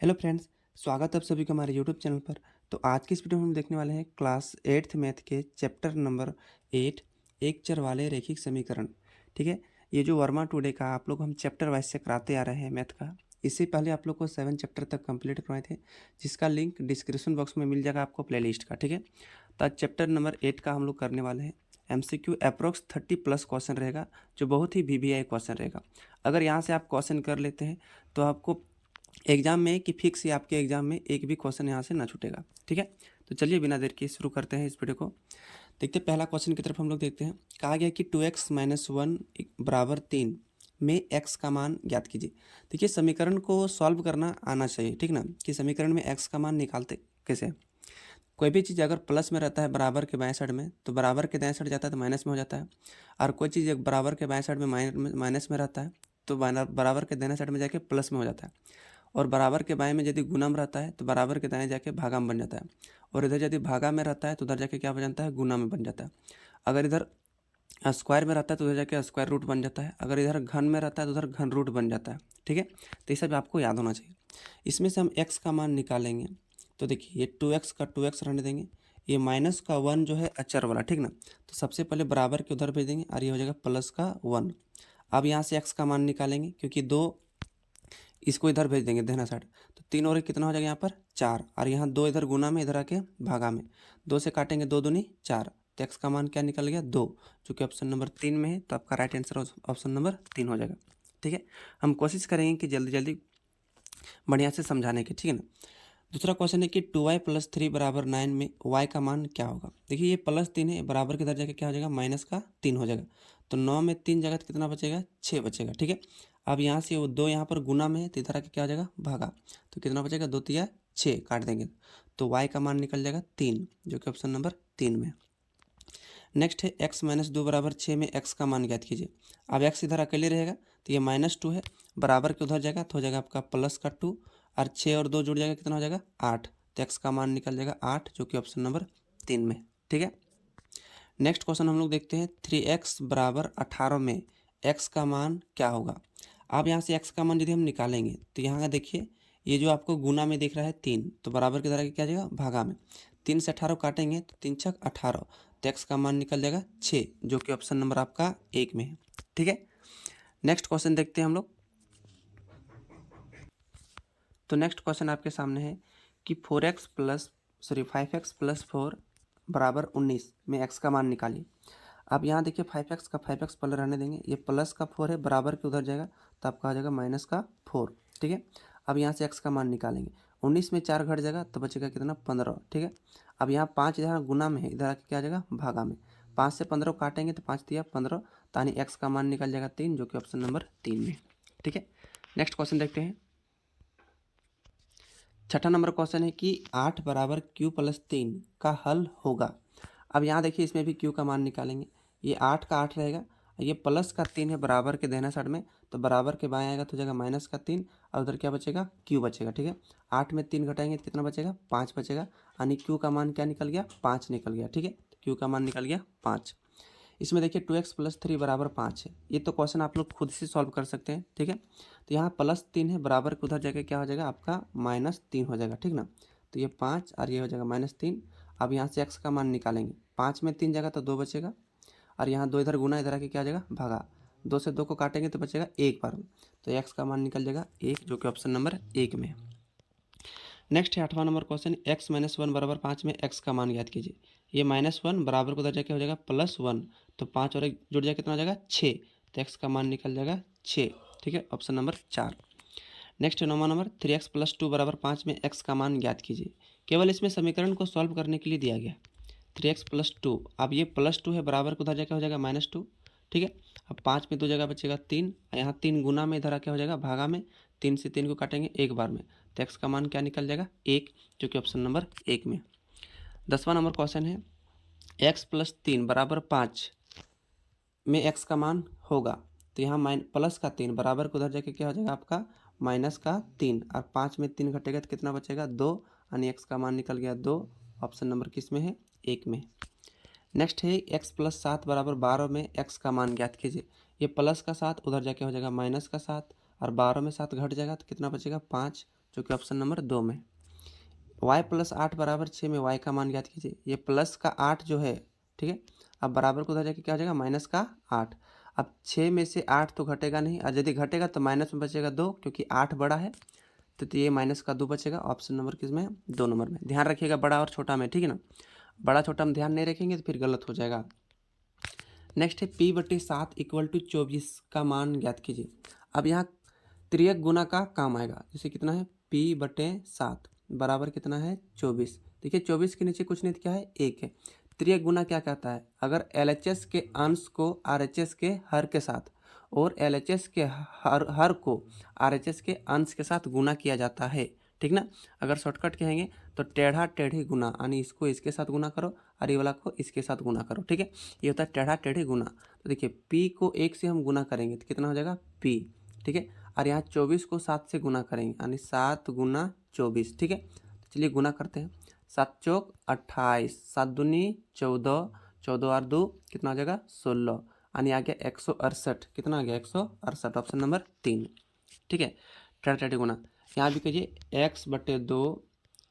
Hello friends, स्वागत है आप सभी का हमारे यूट्यूब चैनल पर। तो आज की इस वीडियो में हम देखने वाले हैं क्लास 8th मैथ के चैप्टर नंबर 8 एक चर वाले रैखिक समीकरण। ठीक है, ये जो वर्मा टुडे का आप लोग हम चैप्टर वाइज से कराते आ रहे हैं मैथ का। इससे पहले आप लोग को 7 चैप्टर तक कंप्लीट करवाए थे, जिसका लिंक डिस्क्रिप्शन बॉक्स में मिल जाएगा आपको प्लेलिस्ट का। ठीक है, तो आज चैप्टर नंबर 8 का हम लोग करने वाले हैं। MCQ अप्रोक्स 30+ क्वेश्चन रहेगा, जो बहुत ही VVI क्वेश्चन रहेगा। अगर यहाँ से आप क्वेश्चन कर लेते हैं तो आपको एग्जाम में कि फिक्स ही आपके एग्जाम में एक भी क्वेश्चन यहाँ से ना छूटेगा। ठीक है, तो चलिए बिना देर के शुरू करते हैं इस वीडियो को। देखते हैं पहला क्वेश्चन की तरफ हम लोग देखते हैं। कहा गया कि 2x - 1 बराबर 3 में x का मान ज्ञात कीजिए। देखिए, समीकरण को सॉल्व करना आना चाहिए, ठीक ना, कि समीकरण में x का मान निकालते कैसे। कोई भी चीज़ अगर प्लस में रहता है बराबर के बाएं साइड में, तो बराबर के दाएं साइड जाता है तो माइनस में हो जाता है। और कोई चीज़ बराबर के बाएं साइड में माइनस में रहता है तो बराबर के दाहिने साइड में जाके प्लस में हो जाता है। और बराबर के बाएं में यदि गुना में रहता है तो बराबर के दाएं जाके भागा में बन जाता है। और इधर यदि भागा में रहता है तो उधर जाके क्या बन जाता है, गुना में बन जाता है। अगर इधर स्क्वायर में रहता है तो उधर जाके स्क्वायर रूट बन जाता है। अगर इधर घन में रहता है तो उधर घन रूट बन जाता है। ठीक है, तो ये सब आपको याद होना चाहिए। इसमें से हम x का मान निकालेंगे। तो देखिए, ये 2x का 2x रहने देंगे, ये माइनस का 1 जो है अचर वाला, ठीक ना। तो सबसे पहले बराबर के उधर भेज देंगे और ये हो जाएगा प्लस का 1। अब यहाँ से x का मान निकालेंगे, क्योंकि 2 इसको इधर भेज देंगे देना साइड, तो 3 और 1 कितना हो जाएगा यहाँ पर 4। और यहाँ 2 इधर गुना में, इधर आके भागा में, 2 से काटेंगे 2 दूनी 4, तो x का मान क्या निकल गया 2, जो कि ऑप्शन नंबर 3 में है। तो आपका राइट आंसर ऑप्शन नंबर 3 हो जाएगा। ठीक है, हम कोशिश करेंगे कि जल्दी जल्दी बढ़िया से समझाने की, ठीक है ना। दूसरा क्वेश्चन है कि 2y + 3 बराबर 9 में y का मान क्या होगा। देखिए, ये +3 है, बराबर के इधर जाके क्या हो जाएगा, माइनस का 3 हो जाएगा। तो 9 में 3 जगह तो कितना बचेगा, 6 बचेगा। ठीक है, अब यहाँ से वो 2 यहाँ पर गुना में है तो इधर आके क्या हो जाएगा, भागा, तो कितना बचेगा, 2 तिया 6, काट देंगे तो y का मान निकल जाएगा 3, जो कि ऑप्शन नंबर 3 में। नेक्स्ट है x - 2 बराबर 6 में x का मान ज्ञात कीजिए। अब x इधर अकेले रहेगा तो ये -2 है, बराबर के उधर जाएगा तो हो जाएगा आपका प्लस का 2, और 6 और 2 जुड़ जाएगा, कितना हो जाएगा 8, तो x का मान निकल जाएगा 8, जो कि ऑप्शन नंबर 3 में। ठीक है, नेक्स्ट क्वेश्चन हम लोग देखते हैं। 3x बराबर 18 में x का मान क्या होगा। अब यहाँ से x का मान यदि हम निकालेंगे तो यहाँ का देखिए, ये जो आपको गुना में दिख रहा है 3, तो बराबर की तरह क्या जाएगा, भागा में, 3 से 18 काटेंगे तो 3 छक 18, तो x का मान निकल जाएगा 6, जो कि ऑप्शन नंबर आपका 1 में है। ठीक है, नेक्स्ट क्वेश्चन देखते हैं हम लोग। तो नेक्स्ट क्वेश्चन आपके सामने है कि 5x + 4 बराबर 19 में x का मान निकालिए। अब यहाँ देखिए, 5x का 5x पहले रहने देंगे, ये प्लस का 4 है, बराबर के उधर जाएगा तो आपका आ जाएगा माइनस का 4। ठीक है, अब यहाँ से x का मान निकालेंगे, 19 में 4 घट जाएगा तो बचेगा कितना, 15। ठीक है, अब यहाँ 5 इधर गुना में है, इधर आके क्या आ जाएगा, भागा में, 5 से 15 काटेंगे तो 5 तिया 15, तानी x का मान निकल जाएगा 3, जो कि ऑप्शन नंबर 3 में। ठीक है, नेक्स्ट क्वेश्चन देखते हैं। छठा नंबर क्वेश्चन है कि 8 बराबर q + 3 का हल होगा। अब यहाँ देखिए, इसमें भी q का मान निकालेंगे, ये 8 का 8 रहेगा, ये प्लस का 3 है बराबर के दाहिना साइड में, तो बराबर के बाएं आएगा तो जगह माइनस का 3, और उधर क्या बचेगा, q बचेगा। ठीक है, 8 में 3 घटाएंगे तो कितना बचेगा, 5 बचेगा, यानी q का मान क्या निकल गया, 5 निकल गया। ठीक है, q का मान निकल गया 5। इसमें देखिए 2x + 3 बराबर 5 है, ये तो क्वेश्चन आप लोग खुद से सॉल्व कर सकते हैं। ठीक है, तो यहाँ +3 है, बराबर के उधर जाके क्या हो जाएगा, आपका -3 हो जाएगा। ठीक ना, तो ये 5 और ये हो जाएगा -3। अब यहाँ से x का मान निकालेंगे, 5 में 3 जगह तो 2 बचेगा, और यहाँ 2 इधर गुना, इधर आके क्या आ जाएगा, भागा, 2 से 2 को काटेंगे तो बचेगा 1 बार में, तो x का मान निकल जाएगा 1, जो कि ऑप्शन नंबर 1 में है। नेक्स्ट है 8वां नंबर क्वेश्चन, x - 1 बराबर 5 में x का मान ज्ञात कीजिए। ये -1 बराबर को उधर जाके हो जाएगा +1, तो 5 और 1 जुड़ जाए कितना हो जाएगा, 6, तो x का मान निकल जाएगा 6। ठीक है, ऑप्शन नंबर 4। नेक्स्ट है 9वां नंबर, 3x + 2 बराबर 5 में x का मान ज्ञात कीजिए। केवल इसमें समीकरण को सॉल्व करने के लिए दिया गया 3x + 2। अब ये +2 है, बराबर को उधर जाके हो जाएगा -2। ठीक है, अब 5 में 2 जगह बचेगा 3, यहाँ 3 गुना में, इधर आके हो जाएगा भागा में, 3 से 3 को काटेंगे 1 बार में, तो x का मान क्या निकल जाएगा, 1, जो कि ऑप्शन नंबर 1 में। 10वां नंबर क्वेश्चन है, x + 3 बराबर 5 में x का मान होगा। तो यहाँ प्लस का 3 बराबर को उधर जाके क्या हो जाएगा, आपका माइनस का 3, और 5 में 3 घटेगा तो कितना बचेगा, 2, यानी x का मान निकल गया 2, ऑप्शन नंबर किस में है, 1 में। नेक्स्ट है x + 7 बराबर 12 में x का मान ज्ञात कीजिए। ये प्लस का 7 उधर जाके हो जाएगा माइनस का 7, और 12 में 7 घट जाएगा तो कितना बचेगा, 5, जो कि ऑप्शन नंबर 2 में। y + 8 = 6 में y का मान ज्ञात कीजिए। ये प्लस का 8 जो है, ठीक है, अब बराबर को उधर जाके क्या हो जाएगा, माइनस का 8। अब 6 में से 8 तो घटेगा नहीं, और यदि घटेगा तो माइनस में बचेगा 2, क्योंकि 8 बड़ा है, तो ये माइनस का 2 बचेगा। ऑप्शन नंबर किस में है, 2 नंबर में। ध्यान रखिएगा बड़ा और छोटा में, ठीक है ना, बड़ा छोटा में ध्यान नहीं रखेंगे तो फिर गलत हो जाएगा। नेक्स्ट है p/7 = 24 का मान ज्ञात कीजिए। अब यहाँ त्रियक गुना का काम आएगा, जैसे कितना है, p/7 बराबर कितना है, 24। देखिए 24 के नीचे कुछ नहीं, क्या है, 1 है। त्रियक गुना क्या कहता है, अगर LHS के अंश को RHS के हर के साथ और LHS के हर को RHS के अंश के साथ गुना किया जाता है, ठीक ना। अगर शॉर्टकट कहेंगे तो टेढ़ा टेढ़ी गुना, यानी इसको इसके साथ गुना करो और ये वाला को इसके साथ गुना करो, ठीक है, ये होता है टेढ़ा टेढ़ी गुना। तो देखिए p को 1 से हम गुना करेंगे तो कितना हो जाएगा, p, ठीक है, और यहाँ 24 को 7 से गुना करेंगे, यानी 7 × 24, ठीक है। तो चलिए गुना करते हैं। 7 चौक 28, 7 दूनी 14, 14 और 2 कितना हो जाएगा, 16, यानी आ गया 168। कितना आ गया, 168, ऑप्शन नंबर 3, ठीक है। टेढ़ा टेढ़ी गुना यहाँ भी कहिए x/2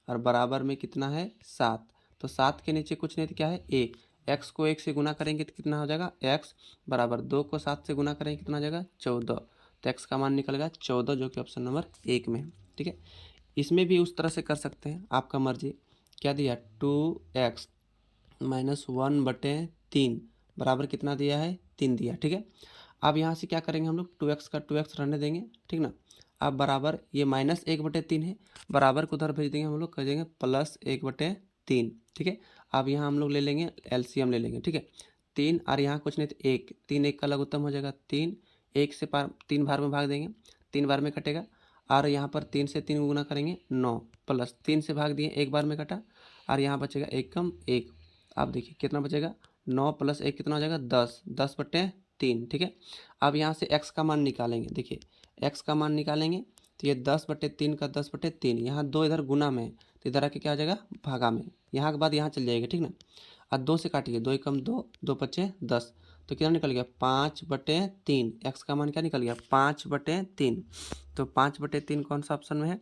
और बराबर में कितना है, 7। तो 7 के नीचे कुछ नहीं तो क्या है, 1। x को 1 से गुना करेंगे तो कितना हो जाएगा, x बराबर 2 को 7 से गुना करेंगे कितना हो जाएगा, 14। तो x का मान निकल गया 14, जो कि ऑप्शन नंबर 1 में है, ठीक है। इसमें भी उस तरह से कर सकते हैं, आपका मर्जी। क्या दिया, 2x - 1/3 बराबर कितना दिया है, 3 दिया, ठीक है। अब यहाँ से क्या करेंगे हम लोग, 2x का 2x रहने देंगे, ठीक ना। अब बराबर ये -1/3 है, बराबर को उधर भेज देंगे हम लोग, कर देंगे +1/3, ठीक है। अब यहाँ हम लोग ले लेंगे LCM ले लेंगे, ठीक है। 3 और यहाँ कुछ नहीं तो 1, 3 1 का लघुत्तम हो जाएगा 3, 1 से 3 बार में भाग देंगे, 3 बार में कटेगा। और यहाँ पर 3 से 3 गुना करेंगे 9, प्लस 3 से भाग दिए 1 बार में कटा, और यहाँ बचेगा 1 कम 1। आप देखिए कितना बचेगा, 9 + 1 कितना हो जाएगा, 10, 10/3, ठीक है। अब यहाँ से x का मान निकालेंगे, देखिए x का मान निकालेंगे तो ये 10/3 का 10/3, यहाँ 2 इधर गुना में तो इधर आके क्या हो जाएगा, भागा में, यहाँ के बाद यहाँ चल जाएगा, ठीक ना। और 2 से काटिए, 2 × 2, 2 × 5 = 10, तो कितना निकल गया, 5/3। x का मान क्या निकल गया, 5/3। तो 5/3 कौन सा ऑप्शन में है,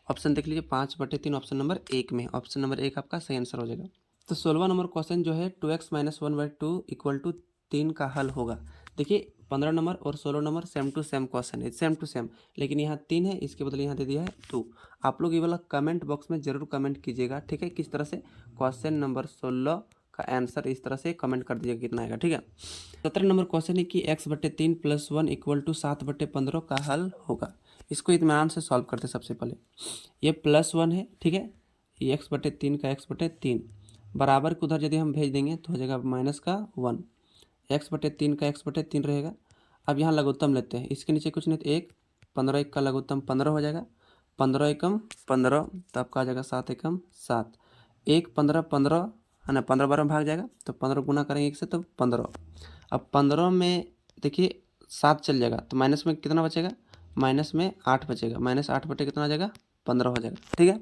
ऑप्शन देख लीजिए, 5/3 ऑप्शन नंबर 1 में, ऑप्शन नंबर 1 आपका सही आंसर हो जाएगा। तो 16वां नंबर क्वेश्चन जो है 2x - 1/2 = 3 का हल होगा। देखिए 15 नंबर और 16 number same to same question है, सेम टू सेम, लेकिन यहाँ 3 है, इसके बदले यहाँ दे दिया है 2। आप लोग ये वाला कमेंट बॉक्स में जरूर कमेंट कीजिएगा, ठीक है, किस तरह से क्वेश्चन नंबर 16 का आंसर इस तरह से कमेंट कर दीजिएगा कितना आएगा, ठीक है। 17 नंबर क्वेश्चन है कि x/3 + 1 = 7/15 का हल होगा। इसको इत्मीनान से सॉल्व करते सबसे पहले। ये +1 है, ठीक है, ये x/3 का x/3 बराबर को उधर यदि हम भेज देंगे तो हो जाएगा -1, x/3 का x/3 रहेगा। अब यहाँ लघुत्तम लेते हैं, इसके नीचे कुछ नहीं तो 1, 15 1 का लघुत्तम 15 हो जाएगा, 15 एकम 15, तो आपका आ जाएगा 7 एकम 7, 1 15 15 है ना, 15 बार में भाग जाएगा, तो 15 गुना करेंगे 1 से तो 15। अब 15 में देखिए 7 चल जाएगा, तो माइनस में कितना बचेगा, माइनस में 8 बचेगा, -8 बटे कितना आ जाएगा, 15 हो जाएगा, ठीक है।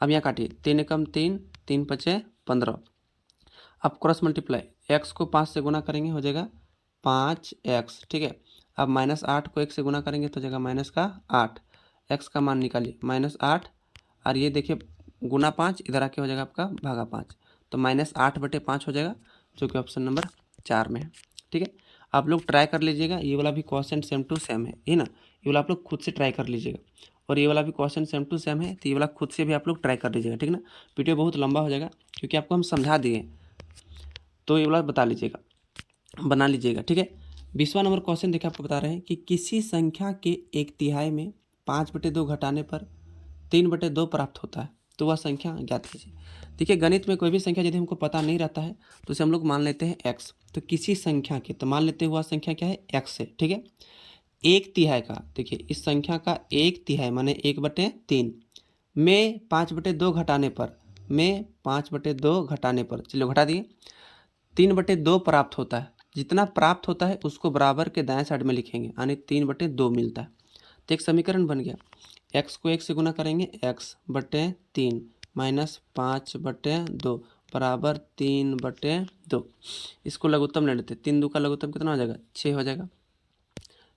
अब यहाँ काटिए, 3 एकम 3, 3 × 5 = 15। अब क्रॉस मल्टीप्लाई, x को 5 से गुना करेंगे हो जाएगा 5x, ठीक है। अब -8 को 1 से गुना करेंगे तो हो जाएगा -8, x का मान निकालिए -8, और ये देखिए गुना 5 इधर आके हो जाएगा आपका भागा 5, तो -8/5 हो जाएगा, जो कि ऑप्शन नंबर 4 में है, ठीक है। आप लोग ट्राई कर लीजिएगा, ये वाला भी क्वेश्चन सेम टू सेम है ना, ये वाला आप लोग खुद से ट्राई कर लीजिएगा, और ये वाला भी क्वेश्चन सेम टू सेम है, तो ये वाला खुद से भी आप लोग ट्राई कर लीजिएगा, ठीक ना। वीडियो बहुत लंबा हो जाएगा क्योंकि आपको हम समझा दिए, तो ये वाला बता लीजिएगा, बना लीजिएगा, ठीक है। 20वां नंबर क्वेश्चन देखिए, आपको बता रहे हैं कि किसी संख्या के 1/3 में 5/2 घटाने पर 3/2 प्राप्त होता है, तो वह संख्या ज्ञात कीजिए। देखिए गणित में कोई भी संख्या यदि हमको पता नहीं रहता है तो उसे हम लोग मान लेते हैं x, तो किसी संख्या के, तो मान लेते हैं वह संख्या क्या है, x है, ठीक है। 1/3 का, देखिए इस संख्या का 1/3 माने 1/3 में 5/2 घटाने पर, में 5/2 घटाने पर, चलो घटा दिए, 3/2 प्राप्त होता है। जितना प्राप्त होता है उसको बराबर के दाएं साइड में लिखेंगे, यानी 3/2 मिलता है। तो एक समीकरण बन गया, x को 1 से गुना करेंगे x/3 माइनस 5/2 बराबर 3/2। इसको लघुत्तम ले लेते, 3 2 का लघुत्तम कितना हो जाएगा, 6 हो जाएगा,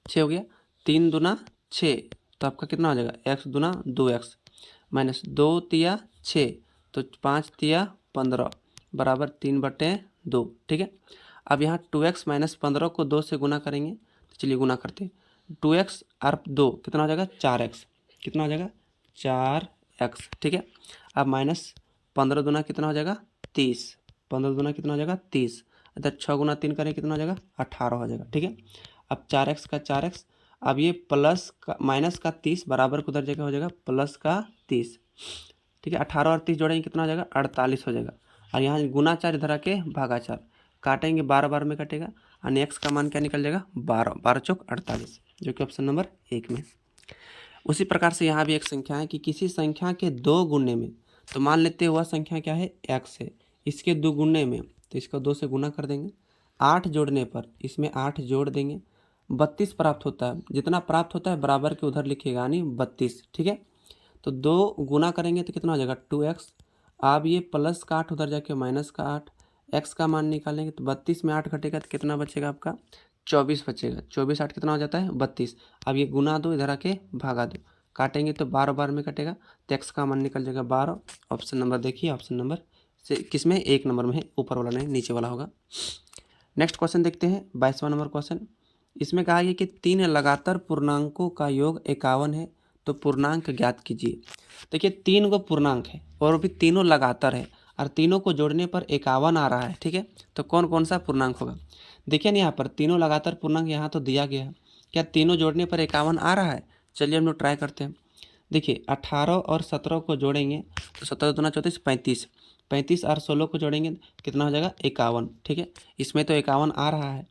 6 हो गया, 3 दूना 6, तो आपका कितना हो जाएगा x दूना 2x माइनस 2 तिया 6 तो 5 तिया 15 बराबर 3/2। ठीक है, अब यहाँ 2x माइनस 15 को 2 से गुना करेंगे, तो चलिए गुना करते हैं। 2x और 2 कितना हो जाएगा 4x, कितना हो जाएगा 4x। ठीक है, अब माइनस 15 दूना कितना हो जाएगा 30, 15 दूना कितना हो जाएगा 30, इधर 6 गुना 3 करें कितना हो जाएगा 18 हो जाएगा। ठीक है, अब 4x का 4x, अब ये प्लस का माइनस का 30 बराबर को उधर जगह हो जाएगा प्लस का 30। ठीक है, 18 और 30 जोड़ेंगे कितना हो जाएगा 48 हो जाएगा। और यहाँ गुना 4 इधर आके भागा 4 काटेंगे 12 बार में कटेगा और एक्स का मान क्या निकल जाएगा 12, 12 चौक 48, जो कि ऑप्शन नंबर 1 में। उसी प्रकार से यहाँ भी एक संख्या है कि किसी संख्या के 2 गुने में, तो मान लेते हैं वह संख्या क्या है x है, इसके 2 गुने में तो इसका 2 से गुना कर देंगे, 8 जोड़ने पर इसमें 8 जोड़ देंगे, 32 प्राप्त होता है। जितना प्राप्त होता है बराबर के उधर लिखिएगा यानी 32। ठीक है, तो 2 गुना करेंगे तो कितना हो जाएगा 2x। अब ये प्लस का 8 उधर जाके माइनस का 8, x का मान निकालेंगे तो 32 में 8 घटेगा तो कितना बचेगा आपका 24 बचेगा। 24 8 कितना हो जाता है 32। अब ये गुना 2 इधर आके भागा 2 काटेंगे तो 12 बार में कटेगा तो x का मान निकल जाएगा 12। ऑप्शन नंबर देखिए, ऑप्शन नंबर से किस में 1 नंबर में है, ऊपर वाला नहीं नीचे वाला होगा। नेक्स्ट क्वेश्चन देखते हैं 22वां नंबर क्वेश्चन। इसमें कहा गया कि 3 लगातार पूर्णांकों का योग 51 है, तो पूर्णांक ज्ञात कीजिए। देखिए 3 गो पूर्णांक है और भी तीनों लगातार है और तीनों को जोड़ने पर 51 आ रहा है। ठीक है, तो कौन कौन सा पूर्णांक होगा, देखिए ना यहाँ पर तीनों लगातार पूर्णांक यहाँ तो दिया गया है, क्या तीनों जोड़ने पर 51 आ रहा है। चलिए हम लोग ट्राई करते हैं। देखिए 18 और 17 को जोड़ेंगे तो 17 दूना 34 35, 35 और 16 को जोड़ेंगे कितना हो जाएगा 51। ठीक है, इसमें तो 51 आ रहा है,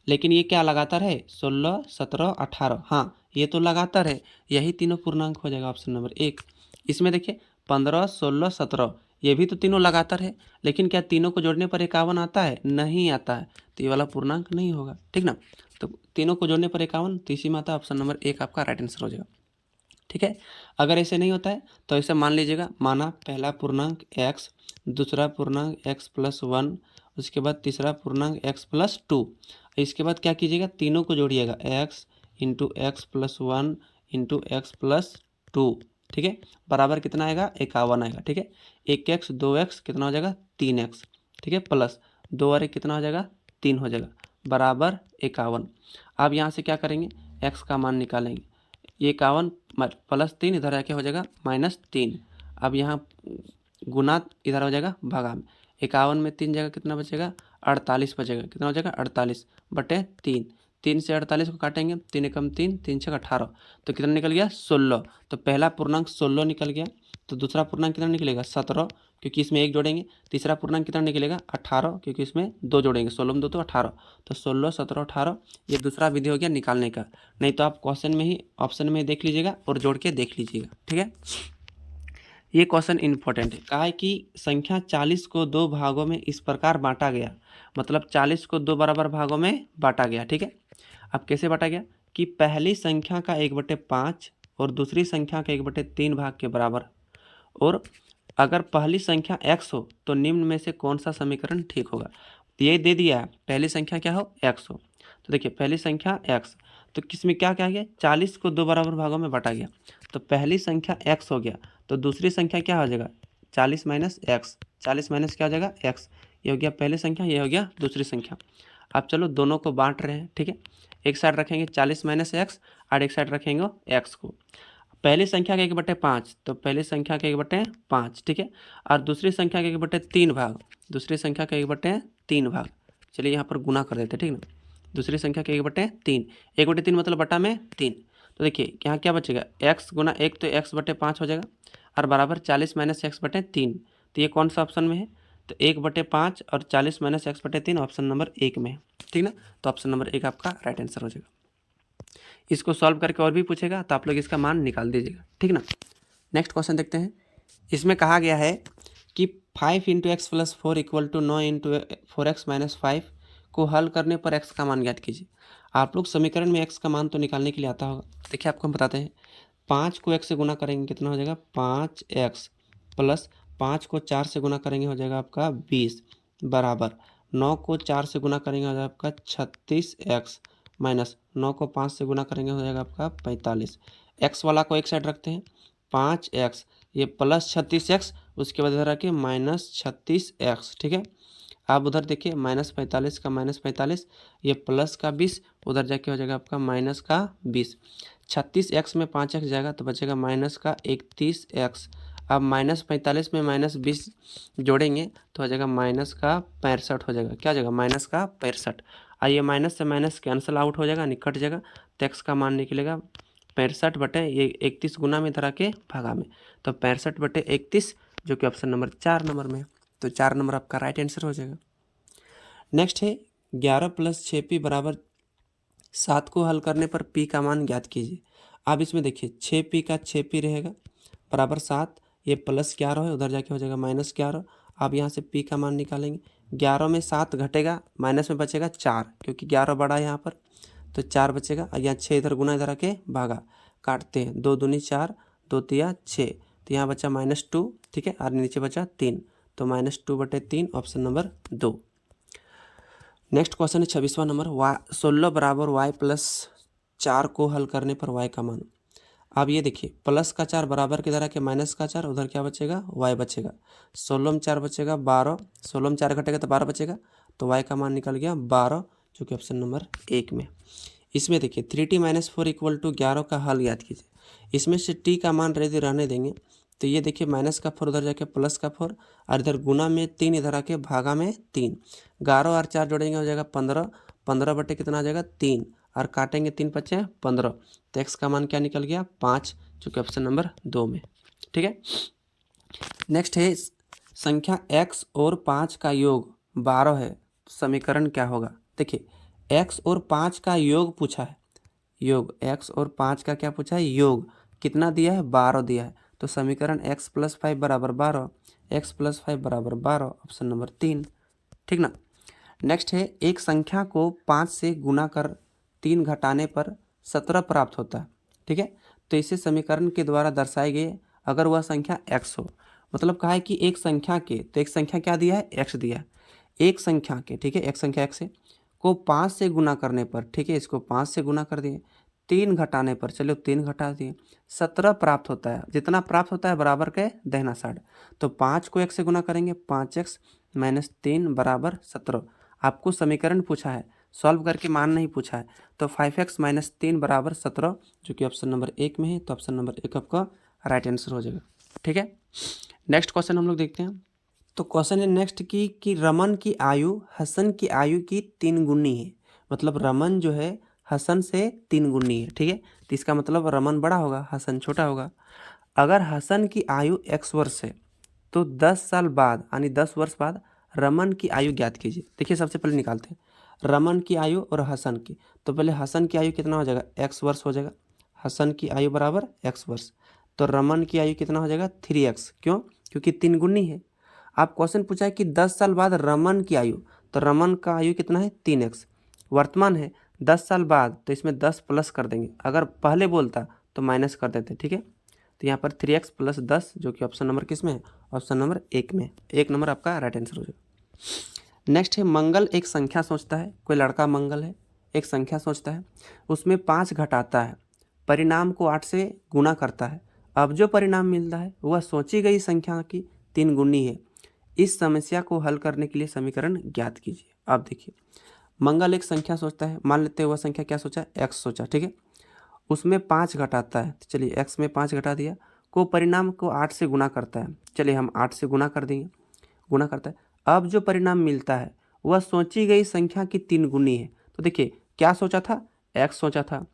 लेकिन ये क्या लगातार है 16 17 18, हाँ ये तो लगातार है, यही तीनों पूर्णांक हो जाएगा ऑप्शन नंबर 1। इसमें देखिए 15 16 17 ये भी तो तीनों लगातार है, लेकिन क्या तीनों को जोड़ने पर 51 आता है, नहीं आता है, तो ये वाला पूर्णांक नहीं होगा। ठीक ना, तो तीनों को जोड़ने पर 51 तो इसी में आता है, ऑप्शन नंबर 1 आपका राइट आंसर हो जाएगा। ठीक है, अगर ऐसे नहीं होता है तो ऐसे मान लीजिएगा, माना पहला पूर्णांक x, दूसरा पूर्णांक x+1, उसके बाद तीसरा पूर्णांक x+2, इसके बाद क्या कीजिएगा तीनों को जोड़िएगा x into x+1 into x+2। ठीक है, बराबर कितना आएगा 51 आएगा। ठीक है, 1x 2x कितना हो जाएगा 3x। ठीक है, प्लस 2 और 1 कितना हो जाएगा 3 हो जाएगा बराबर 51। अब यहाँ से क्या करेंगे x का मान निकालेंगे, 51 प्लस 3 इधर आके हो जाएगा -3। अब यहाँ गुना इधर हो जाएगा भागा में, 51 में 3 जगह कितना बचेगा 48 बचेगा, कितना हो जाएगा 48/3। 3 से 48 को काटेंगे, 3 एकम 3, 3 छक 18, तो कितना निकल गया 16। तो पहला पूर्णांक 16 निकल गया, तो दूसरा पूर्णांक कितना निकलेगा 17, क्योंकि इसमें 1 जोड़ेंगे। तीसरा पूर्णांक कितना निकलेगा 18, क्योंकि इसमें 2 जोड़ेंगे, 16 में 2 तो 18, तो 16 17 18 ये दूसरा विधि हो गया निकालने का। नहीं तो आप क्वेश्चन में ही ऑप्शन में देख लीजिएगा और जोड़ के देख लीजिएगा। ठीक है, ये क्वेश्चन इंपॉर्टेंट है। कहा है कि संख्या 40 को 2 भागों में इस प्रकार बांटा गया, मतलब 40 को 2 बराबर भागों में बांटा गया। ठीक है, अब कैसे बांटा गया कि पहली संख्या का 1/5 और दूसरी संख्या का 1/3 भाग के बराबर, और अगर पहली संख्या x हो तो निम्न में से कौन सा समीकरण ठीक होगा। तो ये दे दिया है पहली संख्या क्या हो x हो, तो देखिए पहली संख्या x, तो किसमें क्या क्या गया 40 को 2 बराबर भागों में बांटा गया, तो पहली संख्या x हो गया, तो दूसरी संख्या क्या हो जाएगा 40 माइनस एक्स, 40 माइनस क्या हो जाएगा x, ये हो गया पहली संख्या, ये हो गया दूसरी संख्या। अब चलो दोनों को बांट रहे हैं। ठीक है, एक साइड रखेंगे 40 माइनस एक्स और एक साइड रखेंगे x को। पहली संख्या का 1/5, तो पहली संख्या का 1/5। ठीक है, और दूसरी संख्या का 1/3 भाग, दूसरी संख्या का 1/3 भाग। चलिए यहाँ पर गुना कर देते हैं। ठीक ना, दूसरी संख्या का 1/3, 1/3 मतलब बटा में 3, तो देखिए यहाँ क्या बचेगा x गुना 1, तो x/5 हो जाएगा और बराबर 40 माइनस x/3, तो ये कौन सा ऑप्शन में है, तो 1/5 और 40 माइनस x/3 ऑप्शन नंबर 1 में है। ठीक ना, तो ऑप्शन नंबर 1 आपका राइट आंसर हो जाएगा। इसको सॉल्व करके और भी पूछेगा तो आप लोग इसका मान निकाल दीजिएगा। ठीक ना, नेक्स्ट क्वेश्चन देखते हैं। इसमें कहा गया है कि 5 × x+4 = 9 × 4x - 5 को हल करने पर x का मान ज्ञात कीजिए। आप लोग समीकरण में x का मान तो निकालने के लिए आता होगा। देखिए आपको हम बताते हैं, 5 को x से गुना करेंगे कितना हो जाएगा 5x, प्लस 5 को 4 से गुना करेंगे हो जाएगा आपका 20, बराबर 9 को 4 से गुना करेंगे हो जाएगा आपका 36x, माइनस 9 को 5 से गुना करेंगे हो जाएगा आपका 45। एक्स वाला को एक साइड रखते हैं, 5x, ये प्लस 36x, उसके बाद इधर रखिए माइनस 36x, ठीक है। अब उधर देखिए -45 का -45, ये प्लस का 20, उधर जाके हो जाएगा आपका माइनस का 20। 36x में 5x जाएगा तो बचेगा माइनस का 31x। अब -45 में -20 जोड़ेंगे तो हो जाएगा माइनस का 65 हो जाएगा। क्या हो जाएगा? माइनस का 65। आइए माइनस से माइनस कैंसिल आउट हो जाएगा, निकट जाएगा, तो एक्स का मान निकलेगा 65 बटे ये 31 गुना में धरा के भागा में, तो 65 बटे 31, जो कि ऑप्शन नंबर 4 नंबर में है। तो 4 नंबर आपका राइट आंसर हो जाएगा। नेक्स्ट है 11 + 6p बराबर 7 को हल करने पर p का मान ज्ञात कीजिए। अब इसमें देखिए 6p का 6p रहेगा बराबर 7, ये प्लस 11 है, उधर जाके हो जाएगा -11। अब यहाँ से p का मान निकालेंगे, 11 में 7 घटेगा, माइनस में बचेगा 4, क्योंकि 11 बड़ा है यहाँ पर, तो 4 बचेगा। यहाँ 6 इधर गुना इधर आके भागा, काटते हैं, 2 दूनी 4, 2 तिया 6, तो यहाँ बचा -2, ठीक है, और नीचे बचा 3, तो -2 बटे 3, ऑप्शन नंबर 2। नेक्स्ट क्वेश्चन है 26वां नंबर, 16 बराबर y + 4 को हल करने पर y का मान। अब ये देखिए प्लस का 4 बराबर की तरह के माइनस का 4, उधर क्या बचेगा? y बचेगा। 16 में 4 बचेगा 12, 16 में 4 घटेगा तो 12 बचेगा, तो y का मान निकल गया 12, जो कि ऑप्शन नंबर 1 में। इसमें देखिए 3t - 4 = 11 का हल याद कीजिए। इसमें से t का मान यदि रहने देंगे तो ये देखिए माइनस का 4 उधर जाके प्लस का 4, और इधर गुना में 3 इधर आके भागा में 3, 11 और 4 जोड़ेंगे हो जाएगा 15, 15 बटे कितना आ जाएगा 3, और काटेंगे 3 बचे 15, तो x का मान क्या निकल गया 5, जो कि ऑप्शन नंबर 2 में, ठीक है। नेक्स्ट है संख्या x और 5 का योग 12 है, समीकरण क्या होगा? देखिए x और 5 का योग पूछा है, योग x और 5 का क्या पूछा है? योग कितना दिया है? 12 दिया है, तो समीकरण x + 5 बराबर 12, x + 5 बराबर 12, ऑप्शन नंबर 3, ठीक ना। नेक्स्ट है एक संख्या को 5 से गुना कर 3 घटाने पर 17 प्राप्त होता है, ठीक है, तो इसे समीकरण के द्वारा दर्शाए गए अगर वह संख्या x हो। मतलब कहा है कि एक संख्या के, तो एक संख्या क्या दिया है? x दिया है। एक संख्या के, ठीक है, एक संख्या x है, को 5 से गुना करने पर, ठीक है, इसको 5 से गुना कर दिए, 3 घटाने पर, चलो 3 घटा दिए, 17 प्राप्त होता है। जितना प्राप्त होता है बराबर के दाहिना साइड, तो 5 को 1 से गुना करेंगे, 5x - 3 बराबर 17। आपको समीकरण पूछा है, सॉल्व करके मान नहीं पूछा है, तो 5x - 3 बराबर 17, जो कि ऑप्शन नंबर 1 में है, तो ऑप्शन नंबर 1 आपका राइट आंसर हो जाएगा, ठीक है। नेक्स्ट क्वेश्चन हम लोग देखते हैं। तो क्वेश्चन है नेक्स्ट की कि रमन की आयु हसन की आयु की 3 गुनी है। मतलब रमन जो है हसन से 3 गुनी है, ठीक है, तो इसका मतलब रमन बड़ा होगा, हसन छोटा होगा। अगर हसन की आयु x वर्ष है तो 10 साल बाद यानी 10 वर्ष बाद रमन की आयु ज्ञात कीजिए। देखिए सबसे पहले निकालते हैं रमन की आयु और हसन की, तो पहले हसन की आयु कितना हो जाएगा? x वर्ष हो जाएगा, हसन की आयु बराबर x वर्ष, तो रमन की आयु कितना हो जाएगा? 3x, क्यों? क्योंकि 3 गुनी है। आप क्वेश्चन पूछा है कि 10 साल बाद रमन की आयु, तो रमन का आयु कितना है? 3x। वर्तमान है 10 साल बाद, तो इसमें 10 प्लस कर देंगे, अगर पहले बोलता तो माइनस कर देते, ठीक है, तो यहाँ पर 3x + 10, जो कि ऑप्शन नंबर किस में है? ऑप्शन नंबर 1 में। 1 नंबर आपका राइट आंसर हो जाएगा। नेक्स्ट है मंगल एक संख्या सोचता है, कोई लड़का मंगल है, एक संख्या सोचता है, उसमें 5 घटाता है, परिणाम को 8 से गुना करता है। अब जो परिणाम मिलता है वह सोची गई संख्या की 3 गुनी है। इस समस्या को हल करने के लिए समीकरण ज्ञात कीजिए। अब देखिए मंगल एक संख्या सोचता है, मान लेते हैं वह संख्या क्या सोचा? x सोचा, ठीक है, उसमें 5 घटाता है, तो चलिए x में 5 घटा दिया, को परिणाम को 8 से गुना करता है, चलिए हम 8 से गुना कर देंगे, गुना करता है। अब जो परिणाम मिलता है वह सोची गई संख्या की 3 गुनी है। तो देखिए क्या सोचा था? x सोचा था।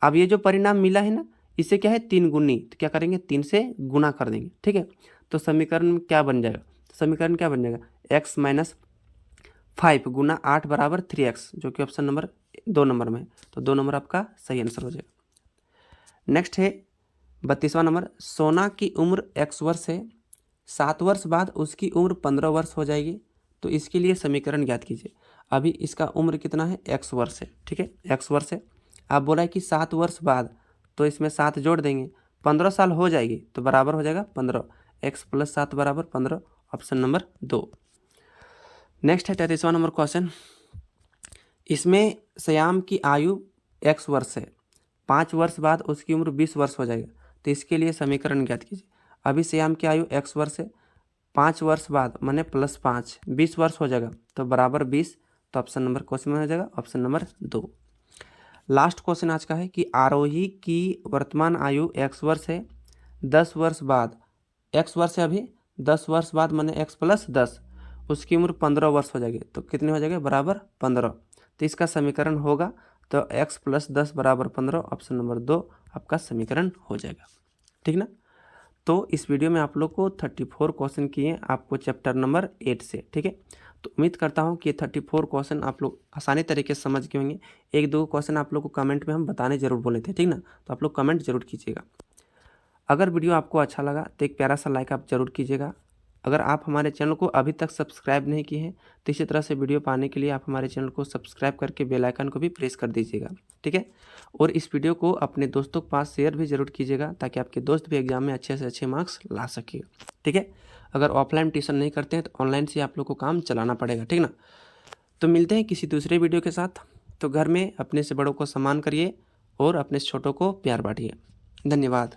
अब ये जो परिणाम मिला है ना, इसे क्या है? 3 गुनी, तो क्या करेंगे? 3 से गुना कर देंगे, ठीक है, तो समीकरण क्या बन जाएगा? समीकरण क्या बन जाएगा? x - 5 गुना 8 बराबर 3x, जो कि ऑप्शन नंबर 2 नंबर में है, तो 2 नंबर आपका सही आंसर हो जाएगा। नेक्स्ट है 32वां नंबर, सोना की उम्र x वर्ष है, 7 वर्ष बाद उसकी उम्र 15 वर्ष हो जाएगी, तो इसके लिए समीकरण ज्ञात कीजिए। अभी इसका उम्र कितना है? x वर्ष है, ठीक है, x वर्ष है। आप बोला है कि 7 वर्ष बाद, तो इसमें 7 जोड़ देंगे, 15 साल हो जाएगी, तो बराबर हो जाएगा 15, x + 7 बराबर 15, ऑप्शन नंबर 2। नेक्स्ट है 33वां नंबर क्वेश्चन, इसमें श्याम की आयु x वर्ष है, 5 वर्ष बाद उसकी उम्र 20 वर्ष हो जाएगा। तो इसके लिए समीकरण ज्ञात कीजिए। अभी श्याम की आयु x वर्ष है, 5 वर्ष बाद माने +5 20 वर्ष हो जाएगा तो बराबर 20। तो ऑप्शन नंबर क्वेश्चन में हो जाएगा ऑप्शन नंबर 2। लास्ट क्वेश्चन आज का है कि आरोही की वर्तमान आयु x वर्ष है, 10 वर्ष बाद x वर्ष है अभी, 10 वर्ष बाद माने x + 10 उसकी उम्र 15 वर्ष हो जाएगी। तो कितने हो जाएगा बराबर 15। तो इसका समीकरण होगा तो x + 10 बराबर 15, ऑप्शन नंबर 2 आपका समीकरण हो जाएगा। ठीक ना। तो इस वीडियो में आप लोग को 34 क्वेश्चन किए आपको चैप्टर नंबर 8 से। ठीक है। तो उम्मीद करता हूँ कि 34 क्वेश्चन आप लोग आसानी तरीके से समझ गए होंगे। 1-2 क्वेश्चन आप लोग को कमेंट में हम बताने जरूर बोले थे। ठीक ना। तो आप लोग कमेंट जरूर कीजिएगा। अगर वीडियो आपको अच्छा लगा तो एक प्यारा सा लाइक आप जरूर कीजिएगा। अगर आप हमारे चैनल को अभी तक सब्सक्राइब नहीं किए हैं तो इसी तरह से वीडियो पाने के लिए आप हमारे चैनल को सब्सक्राइब करके बेल आइकन को भी प्रेस कर दीजिएगा। ठीक है। और इस वीडियो को अपने दोस्तों के पास शेयर भी जरूर कीजिएगा ताकि आपके दोस्त भी एग्जाम में अच्छे से अच्छे मार्क्स ला सके। ठीक है। अगर ऑफलाइन ट्यूशन नहीं करते हैं तो ऑनलाइन से आप लोग को काम चलाना पड़ेगा। ठीक ना। तो मिलते हैं किसी दूसरे वीडियो के साथ। तो घर में अपने से बड़ों को सम्मान करिए और अपने से छोटों को प्यार बांटिए। धन्यवाद।